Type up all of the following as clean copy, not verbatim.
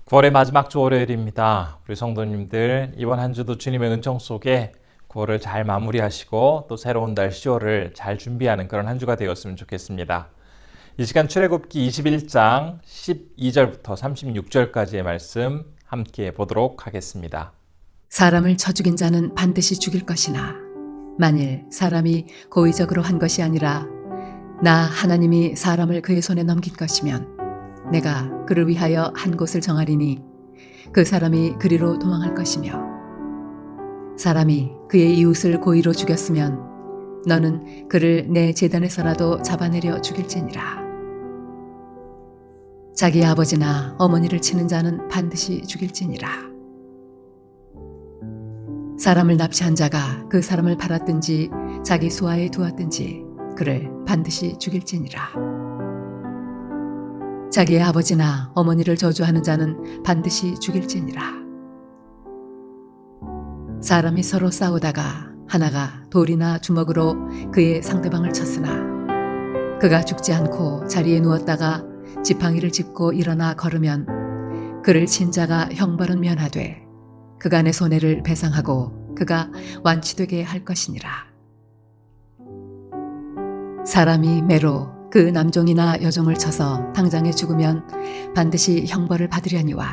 9월의 마지막 주 월요일입니다. 우리 성도님들 이번 한 주도 주님의 은총 속에 9월을 잘 마무리하시고 또 새로운 달 10월을 잘 준비하는 그런 한 주가 되었으면 좋겠습니다. 이 시간 출애굽기 21장 12절부터 36절까지의 말씀 함께 보도록 하겠습니다. 사람을 쳐 죽인 자는 반드시 죽일 것이나 만일 사람이 고의적으로 한 것이 아니라 나 하나님이 사람을 그의 손에 넘긴 것이면 내가 그를 위하여 한 곳을 정하리니 그 사람이 그리로 도망할 것이며 사람이 그의 이웃을 고의로 죽였으면 너는 그를 내 제단에서라도 잡아내려 죽일지니라. 자기 아버지나 어머니를 치는 자는 반드시 죽일지니라. 사람을 납치한 자가 그 사람을 팔았든지 자기 수하에 두었든지 그를 반드시 죽일지니라. 자기의 아버지나 어머니를 저주하는 자는 반드시 죽일지니라. 사람이 서로 싸우다가 하나가 돌이나 주먹으로 그의 상대방을 쳤으나 그가 죽지 않고 자리에 누웠다가 지팡이를 짚고 일어나 걸으면 그를 친 자가 형벌은 면하되 그간의 손해를 배상하고 그가 완치되게 할 것이니라. 사람이 매로 그 남종이나 여종을 쳐서 당장에 죽으면 반드시 형벌을 받으려니와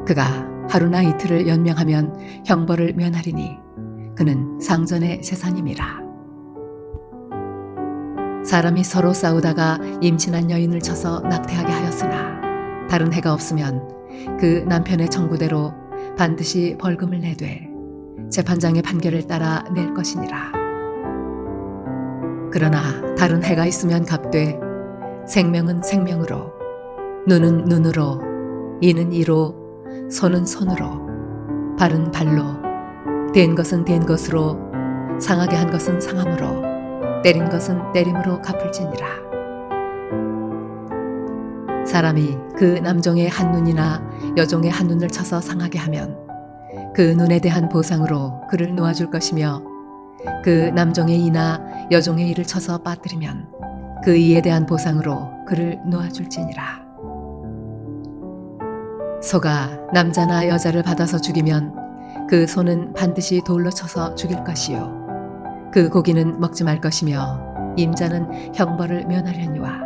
그가 하루나 이틀을 연명하면 형벌을 면하리니 그는 상전의 재산임이라. 사람이 서로 싸우다가 임신한 여인을 쳐서 낙태하게 하였으나 다른 해가 없으면 그 남편의 청구대로 반드시 벌금을 내되 재판장의 판결을 따라 낼 것이니라. 그러나 다른 해가 있으면 갚되 생명은 생명으로 눈은 눈으로 이는 이로 손은 손으로 발은 발로 된 것은 된 것으로 상하게 한 것은 상함으로 때린 것은 때림으로 갚을지니라. 사람이 그 남종의 한 눈이나 여종의 한 눈을 쳐서 상하게 하면 그 눈에 대한 보상으로 그를 놓아줄 것이며 그 남종의 이나 여종의 이를 쳐서 빠뜨리면 그 이에 대한 보상으로 그를 놓아줄지니라. 소가 남자나 여자를 받아서 죽이면 그 소는 반드시 돌로 쳐서 죽일 것이요 그 고기는 먹지 말 것이며 임자는 형벌을 면하려니와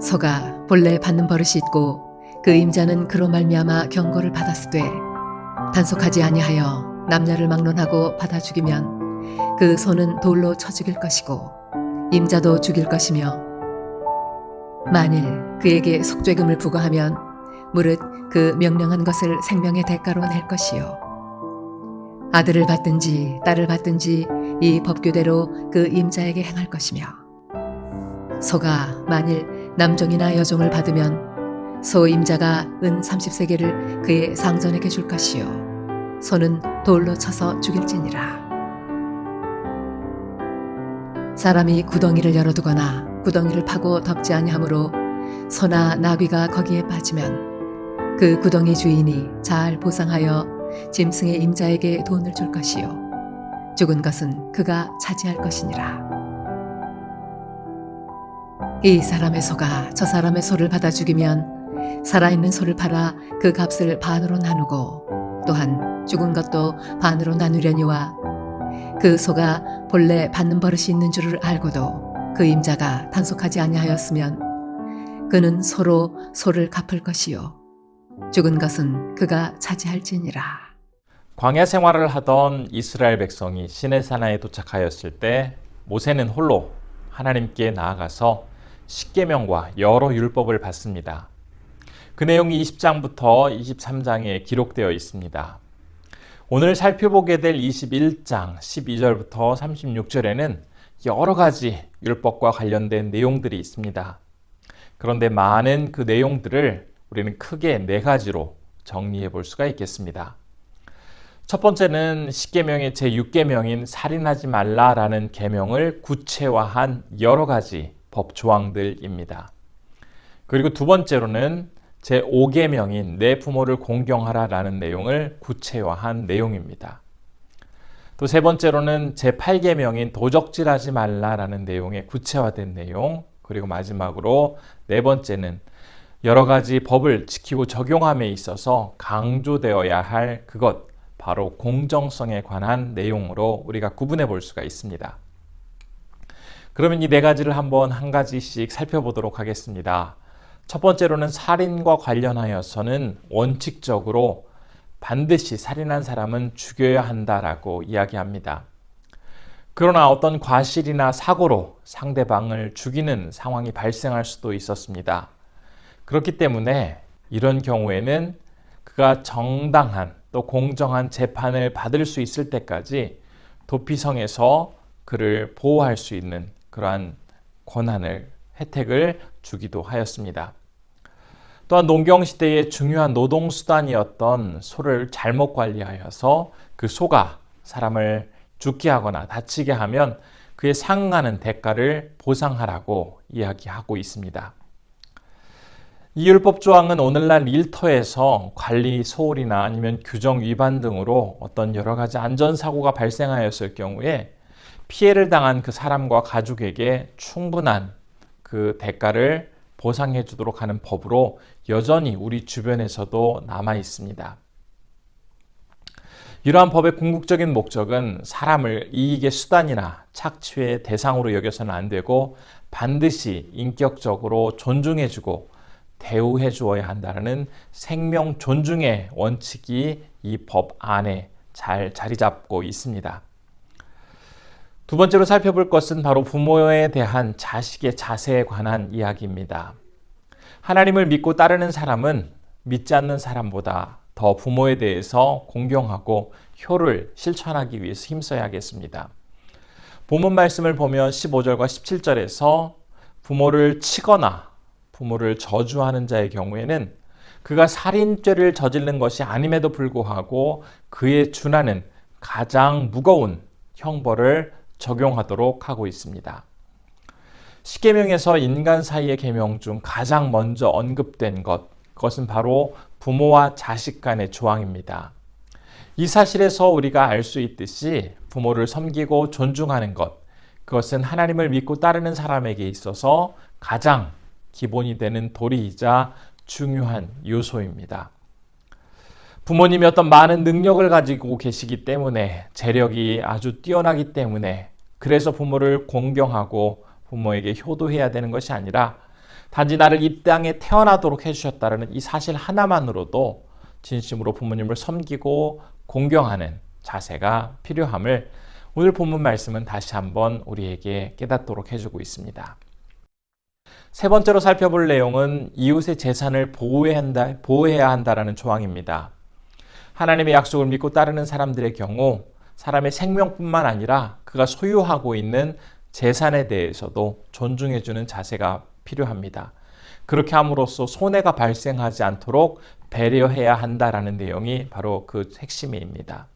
소가 본래 받는 버릇이 있고 그 임자는 그로 말미암아 경고를 받았으되 단속하지 아니하여 남녀를 막론하고 받아 죽이면 그 소는 돌로 쳐 죽일 것이고 임자도 죽일 것이며 만일 그에게 속죄금을 부과하면 무릇 그 명령한 것을 생명의 대가로 낼 것이요 아들을 받든지 딸을 받든지 이 법규대로 그 임자에게 행할 것이며 소가 만일 남종이나 여종을 받으면 소 임자가 은 30세겔을 그의 상전에게 줄 것이요 소는 돌로 쳐서 죽일지니라. 사람이 구덩이를 열어두거나 구덩이를 파고 덮지 아니하므로 소나 나귀가 거기에 빠지면 그 구덩이 주인이 잘 보상하여 짐승의 임자에게 돈을 줄 것이요 죽은 것은 그가 차지할 것이니라. 이 사람의 소가 저 사람의 소를 받아 죽이면 살아있는 소를 팔아 그 값을 반으로 나누고 또한 죽은 것도 반으로 나누려니와 그 소가 본래 받는 버릇이 있는 줄을 알고도 그 임자가 단속하지 아니하였으면 그는 소로 소를 갚을 것이요 죽은 것은 그가 차지할지니라. 광야 생활을 하던 이스라엘 백성이 시내산에 도착하였을 때 모세는 홀로 하나님께 나아가서 십계명과 여러 율법을 받습니다. 그 내용이 20장부터 23장에 기록되어 있습니다. 오늘 살펴보게 될 21장 12절부터 36절에는 여러 가지 율법과 관련된 내용들이 있습니다. 그런데 많은 그 내용들을 우리는 크게 4가지로 정리해 볼 수가 있겠습니다. 첫 번째는 십계명의 제6계명인 살인하지 말라라는 계명을 구체화한 여러 가지 법 조항들입니다. 그리고 두 번째로는 제5계명인 내 부모를 공경하라라는 내용을 구체화한 내용입니다. 또 세 번째로는 제8계명인 도적질하지 말라라는 내용의 구체화된 내용, 그리고 마지막으로 네 번째는 여러 가지 법을 지키고 적용함에 있어서 강조되어야 할 그것, 바로 공정성에 관한 내용으로 우리가 구분해 볼 수가 있습니다. 그러면 이 네 가지를 한번 한 가지씩 살펴보도록 하겠습니다. 첫 번째로는 살인과 관련하여서는 원칙적으로 반드시 살인한 사람은 죽여야 한다라고 이야기합니다. 그러나 어떤 과실이나 사고로 상대방을 죽이는 상황이 발생할 수도 있었습니다. 그렇기 때문에 이런 경우에는 그가 정당한 또 공정한 재판을 받을 수 있을 때까지 도피성에서 그를 보호할 수 있는 그러한 권한을, 혜택을 주기도 하였습니다. 또한 농경시대의 중요한 노동수단이었던 소를 잘못 관리하여서 그 소가 사람을 죽게 하거나 다치게 하면 그에 상응하는 대가를 보상하라고 이야기하고 있습니다. 이 율법 조항은 오늘날 일터에서 관리 소홀이나 아니면 규정 위반 등으로 어떤 여러 가지 안전사고가 발생하였을 경우에 피해를 당한 그 사람과 가족에게 충분한 그 대가를 보상해 주도록 하는 법으로 여전히 우리 주변에서도 남아 있습니다. 이러한 법의 궁극적인 목적은 사람을 이익의 수단이나 착취의 대상으로 여겨서는 안 되고 반드시 인격적으로 존중해 주고 대우해 주어야 한다는 생명 존중의 원칙이 이 법 안에 잘 자리 잡고 있습니다. 두 번째로 살펴볼 것은 바로 부모에 대한 자식의 자세에 관한 이야기입니다. 하나님을 믿고 따르는 사람은 믿지 않는 사람보다 더 부모에 대해서 공경하고 효를 실천하기 위해서 힘써야겠습니다. 본문 말씀을 보면 15절과 17절에서 부모를 치거나 부모를 저주하는 자의 경우에는 그가 살인죄를 저지른 것이 아님에도 불구하고 그에 준하는 가장 무거운 형벌을 적용하도록 하고 있습니다. 십계명에서 인간 사이의 계명 중 가장 먼저 언급된 그것은 바로 부모와 자식 간의 조항입니다. 이 사실에서 우리가 알 수 있듯이 부모를 섬기고 존중하는 것, 그것은 하나님을 믿고 따르는 사람에게 있어서 가장 기본이 되는 도리이자 중요한 요소입니다. 부모님이 어떤 많은 능력을 가지고 계시기 때문에, 재력이 아주 뛰어나기 때문에, 그래서 부모를 공경하고 부모에게 효도해야 되는 것이 아니라 단지 나를 이 땅에 태어나도록 해주셨다는 이 사실 하나만으로도 진심으로 부모님을 섬기고 공경하는 자세가 필요함을 오늘 본문 말씀은 다시 한번 우리에게 깨닫도록 해주고 있습니다. 세 번째로 살펴볼 내용은 이웃의 재산을 보호해야 한다라는 조항입니다. 하나님의 약속을 믿고 따르는 사람들의 경우 사람의 생명뿐만 아니라 그가 소유하고 있는 재산에 대해서도 존중해주는 자세가 필요합니다. 그렇게 함으로써 손해가 발생하지 않도록 배려해야 한다라는 내용이 바로 그 핵심입니다.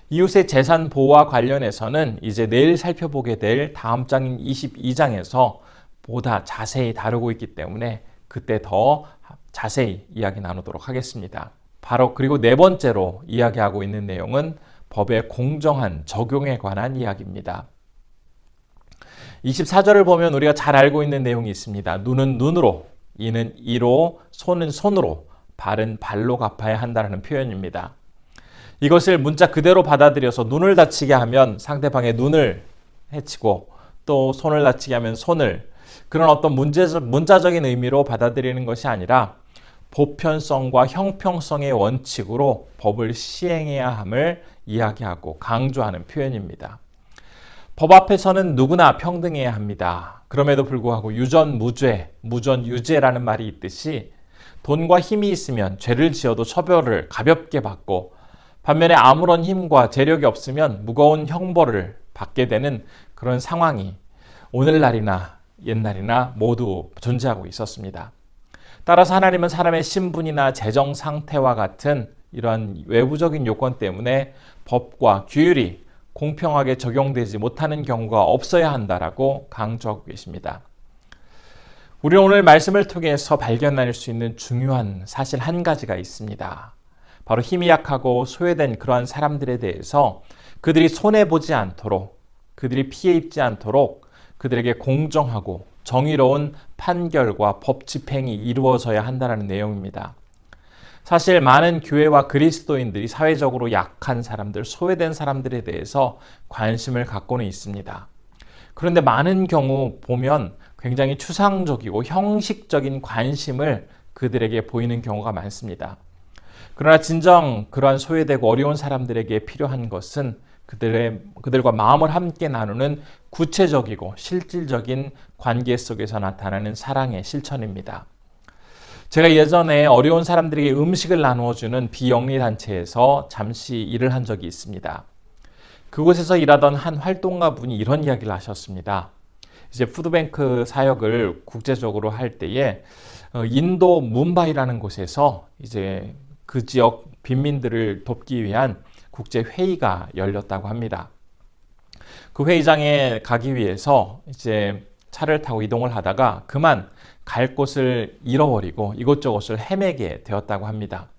이웃의 재산 보호와 관련해서는 이제 내일 살펴보게 될 다음 장인 22장에서 보다 자세히 다루고 있기 때문에 그때 더 자세히 이야기 나누도록 하겠습니다. 바로 그리고 네 번째로 이야기하고 있는 내용은 법의 공정한 적용에 관한 이야기입니다. 24절을 보면 우리가 잘 알고 있는 내용이 있습니다. 눈은 눈으로, 이는 이로, 손은 손으로, 발은 발로 갚아야 한다는 표현입니다. 이것을 문자 그대로 받아들여서 눈을 다치게 하면 상대방의 눈을 해치고 또 손을 다치게 하면 손을, 그런 어떤 문자적인 의미로 받아들이는 것이 아니라 보편성과 형평성의 원칙으로 법을 시행해야 함을 이야기하고 강조하는 표현입니다. 법 앞에서는 누구나 평등해야 합니다. 그럼에도 불구하고 유전무죄, 무전유죄라는 말이 있듯이 돈과 힘이 있으면 죄를 지어도 처벌을 가볍게 받고 반면에 아무런 힘과 재력이 없으면 무거운 형벌을 받게 되는 그런 상황이 오늘날이나 옛날이나 모두 존재하고 있었습니다. 따라서 하나님은 사람의 신분이나 재정 상태와 같은 이러한 외부적인 요건 때문에 법과 규율이 공평하게 적용되지 못하는 경우가 없어야 한다라고 강조하고 계십니다. 우리는 오늘 말씀을 통해서 발견할 수 있는 중요한 사실 한 가지가 있습니다. 바로 힘이 약하고 소외된 그러한 사람들에 대해서 그들이 손해보지 않도록, 그들이 피해 입지 않도록 그들에게 공정하고 정의로운 판결과 법 집행이 이루어져야 한다는 내용입니다. 사실 많은 교회와 그리스도인들이 사회적으로 약한 사람들, 소외된 사람들에 대해서 관심을 갖고는 있습니다. 그런데 많은 경우 보면 굉장히 추상적이고 형식적인 관심을 그들에게 보이는 경우가 많습니다. 그러나 진정 그러한 소외되고 어려운 사람들에게 필요한 것은 그들과 마음을 함께 나누는 구체적이고 실질적인 관계 속에서 나타나는 사랑의 실천입니다. 제가 예전에 어려운 사람들에게 음식을 나누어주는 비영리 단체에서 잠시 일을 한 적이 있습니다. 그곳에서 일하던 한 활동가 분이 이런 이야기를 하셨습니다. 이제 푸드뱅크 사역을 국제적으로 할 때에 인도 뭄바이라는 곳에서 이제 그 지역 빈민들을 돕기 위한 국제 회의가 열렸다고 합니다. 그 회의장에 가기 위해서 이제 차를 타고 이동을 하다가 그만 갈 곳을 잃어버리고 이곳저곳을 헤매게 되었다고 합니다.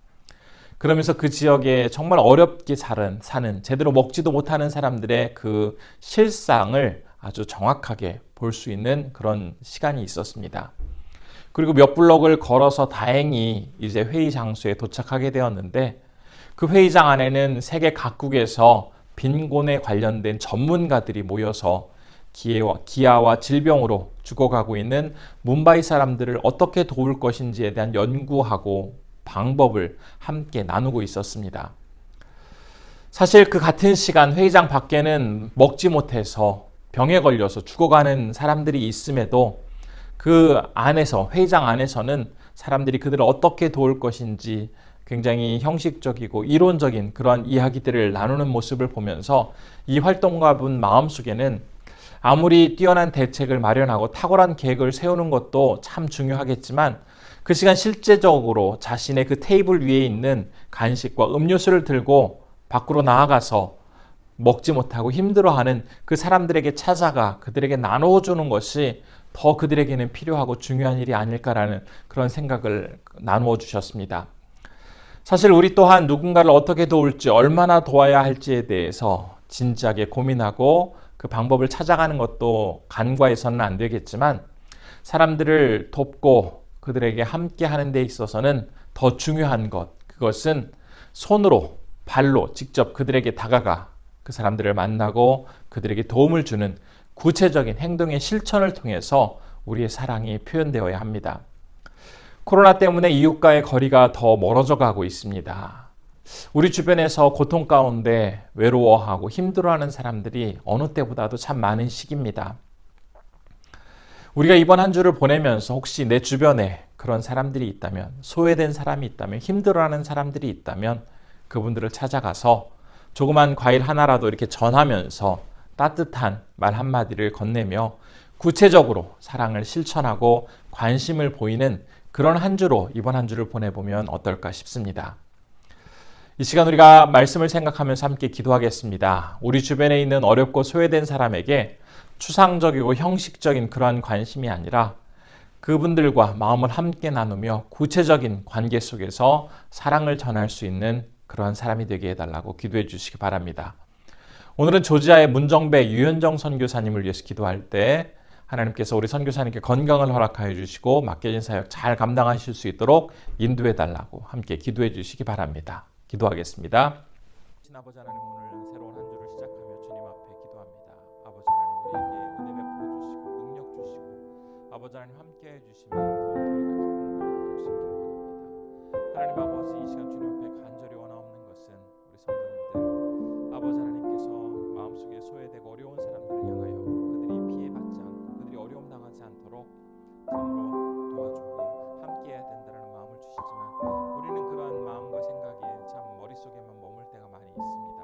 그러면서 그 지역에 정말 어렵게 사는 제대로 먹지도 못하는 사람들의 그 실상을 아주 정확하게 볼 수 있는 그런 시간이 있었습니다. 그리고 몇 블록을 걸어서 다행히 이제 회의 장소에 도착하게 되었는데 그 회의장 안에는 세계 각국에서 빈곤에 관련된 전문가들이 모여서 기아와 질병으로 죽어가고 있는 뭄바이 사람들을 어떻게 도울 것인지에 대한 연구하고 방법을 함께 나누고 있었습니다. 사실 그 같은 시간 회의장 밖에는 먹지 못해서 병에 걸려서 죽어가는 사람들이 있음에도 그 안에서 회의장 안에서는 사람들이 그들을 어떻게 도울 것인지 굉장히 형식적이고 이론적인 그런 이야기들을 나누는 모습을 보면서 이 활동가분 마음속에는 아무리 뛰어난 대책을 마련하고 탁월한 계획을 세우는 것도 참 중요하겠지만 그 시간 실제적으로 자신의 그 테이블 위에 있는 간식과 음료수를 들고 밖으로 나아가서 먹지 못하고 힘들어하는 그 사람들에게 찾아가 그들에게 나누어주는 것이 더 그들에게는 필요하고 중요한 일이 아닐까라는 그런 생각을 나누어 주셨습니다. 사실 우리 또한 누군가를 어떻게 도울지 얼마나 도와야 할지에 대해서 진지하게 고민하고 그 방법을 찾아가는 것도 간과해서는 안 되겠지만 사람들을 돕고 그들에게 함께 하는 데 있어서는 더 중요한 그것은 손으로 발로 직접 그들에게 다가가 그 사람들을 만나고 그들에게 도움을 주는 구체적인 행동의 실천을 통해서 우리의 사랑이 표현되어야 합니다. 코로나 때문에 이웃과의 거리가 더 멀어져 가고 있습니다. 우리 주변에서 고통 가운데 외로워하고 힘들어하는 사람들이 어느 때보다도 참 많은 시기입니다. 우리가 이번 한 주를 보내면서 혹시 내 주변에 그런 사람들이 있다면, 소외된 사람이 있다면, 힘들어하는 사람들이 있다면 그분들을 찾아가서 조그만 과일 하나라도 이렇게 전하면서 따뜻한 말 한마디를 건네며 구체적으로 사랑을 실천하고 관심을 보이는 그런 한 주로 이번 한 주를 보내보면 어떨까 싶습니다. 이 시간 우리가 말씀을 생각하면서 함께 기도하겠습니다. 우리 주변에 있는 어렵고 소외된 사람에게 추상적이고 형식적인 그러한 관심이 아니라 그분들과 마음을 함께 나누며 구체적인 관계 속에서 사랑을 전할 수 있는 그러한 사람이 되게 해달라고 기도해 주시기 바랍니다. 오늘은 조지아의 문정배 유현정 선교사님을 위해서 기도할 때 하나님께서 우리 선교사님께 건강을 허락하여 주시고 맡겨진 사역 잘 감당하실 수 있도록 인도해 달라고 함께 기도해 주시기 바랍니다. 기도하겠습니다. 아버지 하나님, 오늘 새로운 한 주를 시작하며 주님 앞에 기도합니다. 아버지 하나님, 우리에게 은혜 베풀어 주시고 능력 주시고 아버지 하나님 함께해 주시면 더욱더 우리가 기쁨을 나눌 수 있기를 원합니다. 하나님 아버지, 이 시간 주님 앞에 간절히 원하옵는 것은 우리 성도님들 아버지 하나님께서 마음속에 소외되고 어려운 사람들을 향하여 그들이 피해받지 않고 그들이 어려움 당하지 않도록 참으로 도와주고 함께해야 된다는 마음을 주시지만 우리는 그러한 마음과 생각에 참 머릿속에만 머물 때가 많이 있습니다.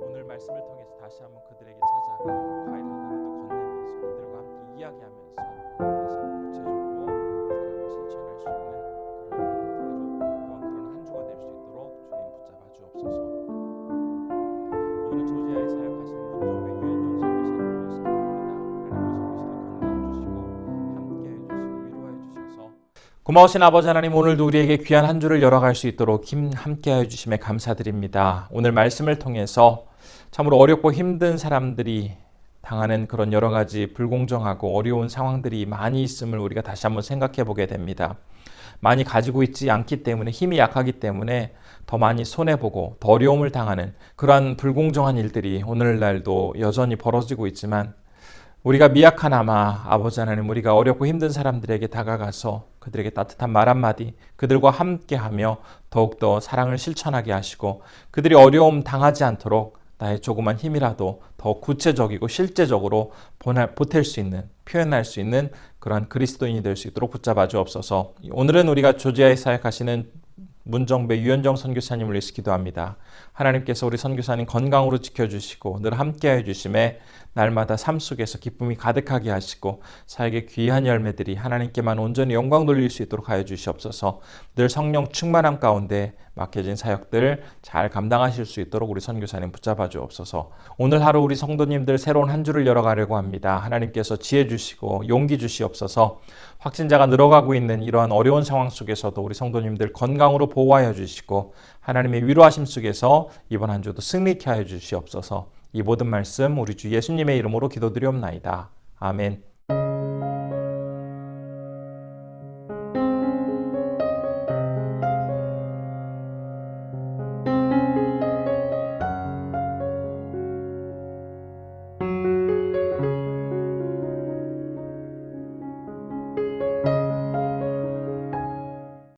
오늘 말씀을 통해서 다시 한번 그들에게 찾아가 과일 하나라도 건네면서 그들과 함께 이야기하면서 다시 한번 구체적으로 사랑을 실천할 수 있는 그런 하루 또한 그런 한 주가 될 수 있도록 주님 붙잡아 주옵소서. 오늘 조지아에 사역하시는 문정배 유현정 선교사님을 위해서 기도합니다. 하나님, 우리 선교사님 건강 주시고 함께해 주시고 위로해 주셔서 고마우신 아버지 하나님, 오늘도 우리에게 귀한 한 주를 열어갈 수 있도록 함께하여 주심에 감사드립니다. 오늘 말씀을 통해서 참으로 어렵고 힘든 사람들이 당하는 그런 여러 가지 불공정하고 어려운 상황들이 많이 있음을 우리가 다시 한번 생각해 보게 됩니다. 많이 가지고 있지 않기 때문에, 힘이 약하기 때문에 더 많이 손해보고 더 어려움을 당하는 그러한 불공정한 일들이 오늘날도 여전히 벌어지고 있지만, 우리가 미약하나마 아버지 하나님, 우리가 어렵고 힘든 사람들에게 다가가서 그들에게 따뜻한 말 한마디, 그들과 함께하며 더욱더 사랑을 실천하게 하시고, 그들이 어려움 당하지 않도록 나의 조그만 힘이라도 더 구체적이고 실제적으로 보탤 수 있는, 표현할 수 있는 그러한 그리스도인이 될 수 있도록 붙잡아 주옵소서. 오늘은 우리가 조지아에 사역하시는 문정배 유현정 선교사님을 위해서 기도합니다. 하나님께서 우리 선교사님 건강으로 지켜주시고 늘 함께해 주심에 날마다 삶 속에서 기쁨이 가득하게 하시고, 사역의 귀한 열매들이 하나님께만 온전히 영광 돌릴 수 있도록 하여 주시옵소서. 늘 성령 충만함 가운데 맡겨진 사역들 잘 감당하실 수 있도록 우리 선교사님 붙잡아 주옵소서. 오늘 하루 우리 성도님들 새로운 한 주를 열어가려고 합니다. 하나님께서 지혜 주시고 용기 주시옵소서. 확진자가 늘어가고 있는 이러한 어려운 상황 속에서도 우리 성도님들 건강으로 보호하여 주시고, 하나님의 위로하심 속에서 이번 한 주도 승리케 하여 주시옵소서. 이 모든 말씀 우리 주 예수님의 이름으로 기도드리옵나이다. 아멘.